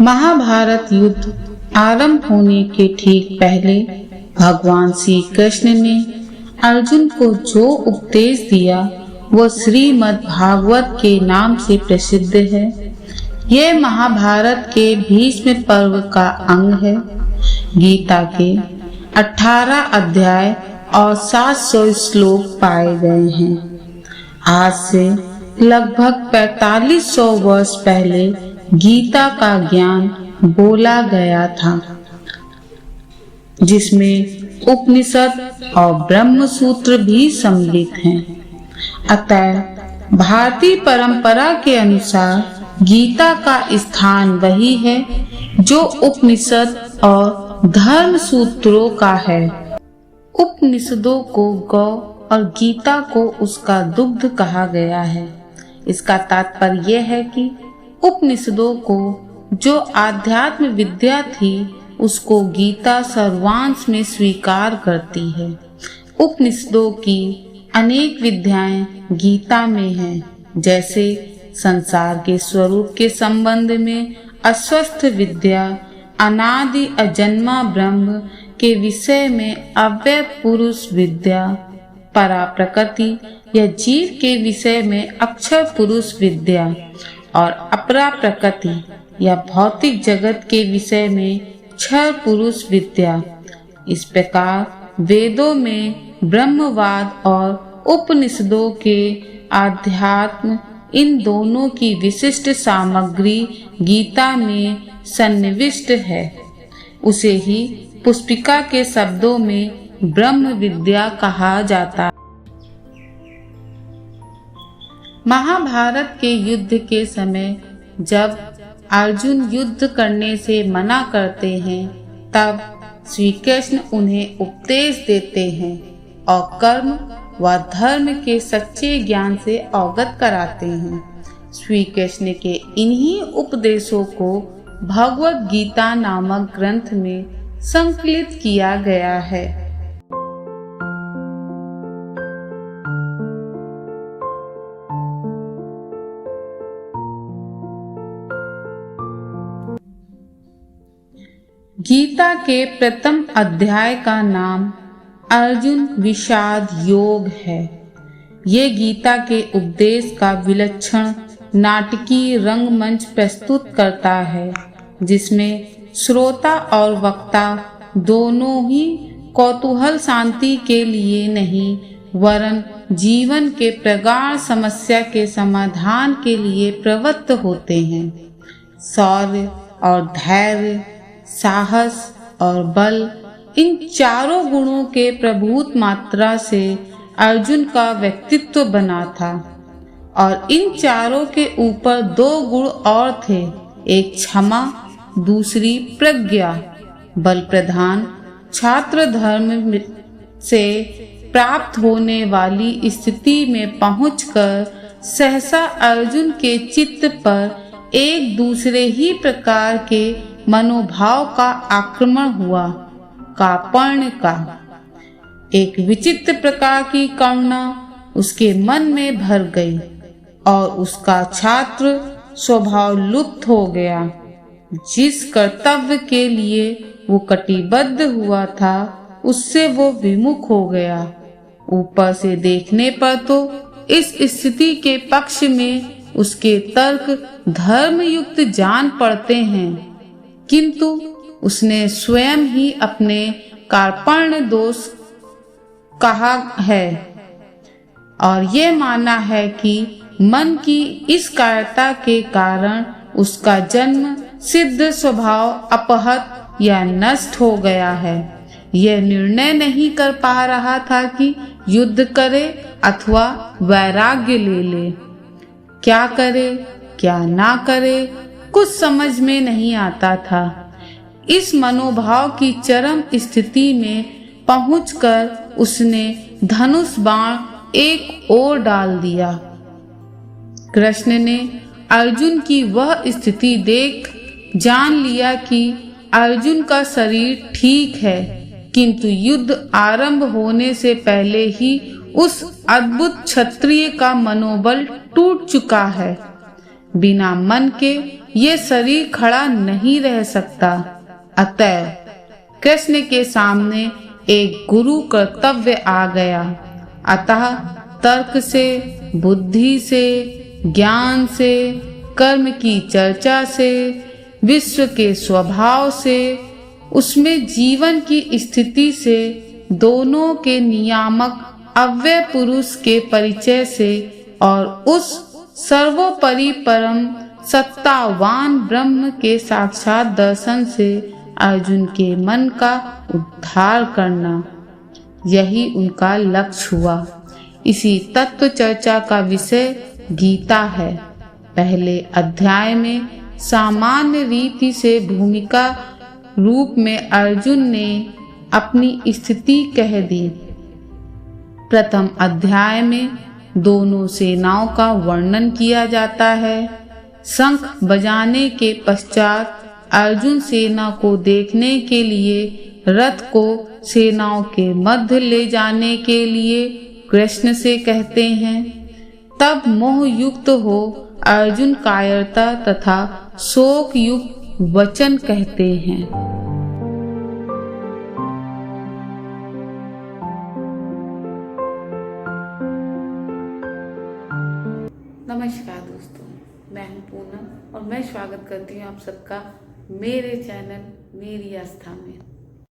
महाभारत युद्ध आरंभ होने के ठीक पहले भगवान श्री कृष्ण ने अर्जुन को जो उपदेश दिया वह श्रीमद् भागवत के नाम से प्रसिद्ध है। यह महाभारत के भीष्म पर्व का अंग है। गीता के 18 अध्याय और 700 श्लोक पाए गए हैं। आज से लगभग 4500 वर्ष पहले गीता का ज्ञान बोला गया था, जिसमें उपनिषद और ब्रह्म सूत्र भी सम्मिलित हैं। अतः भारतीय परंपरा के अनुसार गीता का स्थान वही है जो उपनिषद और धर्म सूत्रों का है। उपनिषदों को गौ और गीता को उसका दुग्ध कहा गया है। इसका तात्पर्य यह है कि उपनिषदों को जो आध्यात्म विद्या थी उसको गीता सर्वांश में स्वीकार करती है। उपनिषदों की अनेक विद्याएं गीता में हैं, जैसे संसार के स्वरूप के संबंध में अस्वस्थ विद्या, अनादि अजन्मा ब्रह्म के विषय में अव्यय पुरुष विद्या, परा प्रकृति या जीव के विषय में अक्षर पुरुष विद्या और अपरा प्रकृति या भौतिक जगत के विषय में क्षर पुरुष विद्या। इस प्रकार वेदों में ब्रह्मवाद और उपनिषदों के आध्यात्म, इन दोनों की विशिष्ट सामग्री गीता में सन्निविष्ट है। उसे ही पुष्पिका के शब्दों में ब्रह्म विद्या कहा जाता है। महाभारत के युद्ध के समय जब अर्जुन युद्ध करने से मना करते हैं, तब श्री कृष्ण उन्हें उपदेश देते हैं और कर्म व धर्म के सच्चे ज्ञान से अवगत कराते हैं। श्री कृष्ण के इन्हीं उपदेशों को भगवद गीता नामक ग्रंथ में संकलित किया गया है। गीता के प्रथम अध्याय का नाम अर्जुन विषाद योग है। ये गीता के उपदेश का विलक्षण नाटकीय रंगमंच प्रस्तुत करता है, जिसमें श्रोता और वक्ता दोनों ही कौतूहल शांति के लिए नहीं, वरन जीवन के प्रगाढ़ समस्या के समाधान के लिए प्रवृत्त होते हैं। शौर्य और धैर्य, साहस और बल, इन चारों गुणों के प्रभुत मात्रा से अर्जुन का व्यक्तित्व बना था और इन चारों के ऊपर 2 गुण और थे, एक क्षमा, दूसरी प्रज्ञा। बल प्रधान छात्र धर्म से प्राप्त होने वाली स्थिति में पहुंचकर सहसा अर्जुन के चित्त पर एक दूसरे ही प्रकार के मनोभाव का आक्रमण हुआ। कार्पण्य का एक विचित्र प्रकार की करुणा उसके मन में भर गई और उसका छात्र स्वभाव लुप्त हो गया। जिस कर्तव्य के लिए वो कटिबद्ध हुआ था, उससे वो विमुख हो गया। ऊपर से देखने पर तो इस स्थिति के पक्ष में उसके तर्क धर्मयुक्त जान पड़ते हैं, किंतु उसने स्वयं ही अपने कार्पण्य दोष कहा है और ये माना है कि मन की इस कायरता के कारण उसका जन्म सिद्ध स्वभाव अपहत या नष्ट हो गया है। यह निर्णय नहीं कर पा रहा था कि युद्ध करे अथवा वैराग्य ले ले। क्या करे क्या ना करे कुछ समझ में नहीं आता था। इस मनोभाव की चरम स्थिति में पहुंचकर उसने धनुष बाण एक ओर डाल दिया। कृष्ण ने अर्जुन की वह स्थिति देख जान लिया कि अर्जुन का शरीर ठीक है, किंतु युद्ध आरंभ होने से पहले ही उस अद्भुत क्षत्रिय का मनोबल टूट चुका है। बिना मन के ये शरीर खड़ा नहीं रह सकता। अतः कृष्ण के सामने एक गुरु कर्तव्य आ गया। अतः तर्क से, बुद्धि से, ज्ञान से, कर्म की चर्चा से, विश्व के स्वभाव से, उसमें जीवन की स्थिति से, दोनों के नियामक अव्यय पुरुष के परिचय से और उस सर्वोपरि परम सत्तावान ब्रह्म के साक्षात दर्शन से अर्जुन के मन का उद्धार करना, यही उनका लक्ष्य हुआ। इसी तत्व चर्चा का विषय गीता है। पहले अध्याय में सामान्य रीति से भूमिका रूप में अर्जुन ने अपनी स्थिति कह दी। प्रथम अध्याय में दोनों सेनाओं का वर्णन किया जाता है। शंख बजाने के पश्चात अर्जुन सेना को देखने के लिए रथ को सेनाओं के मध्य ले जाने के लिए कृष्ण से कहते हैं। तब मोह युक्त हो अर्जुन कायरता तथा शोक युक्त वचन कहते हैं। नमस्कार दोस्तों, मैं हूं पूनम और मैं स्वागत करती हूं आप सबका मेरे चैनल मेरी आस्था में।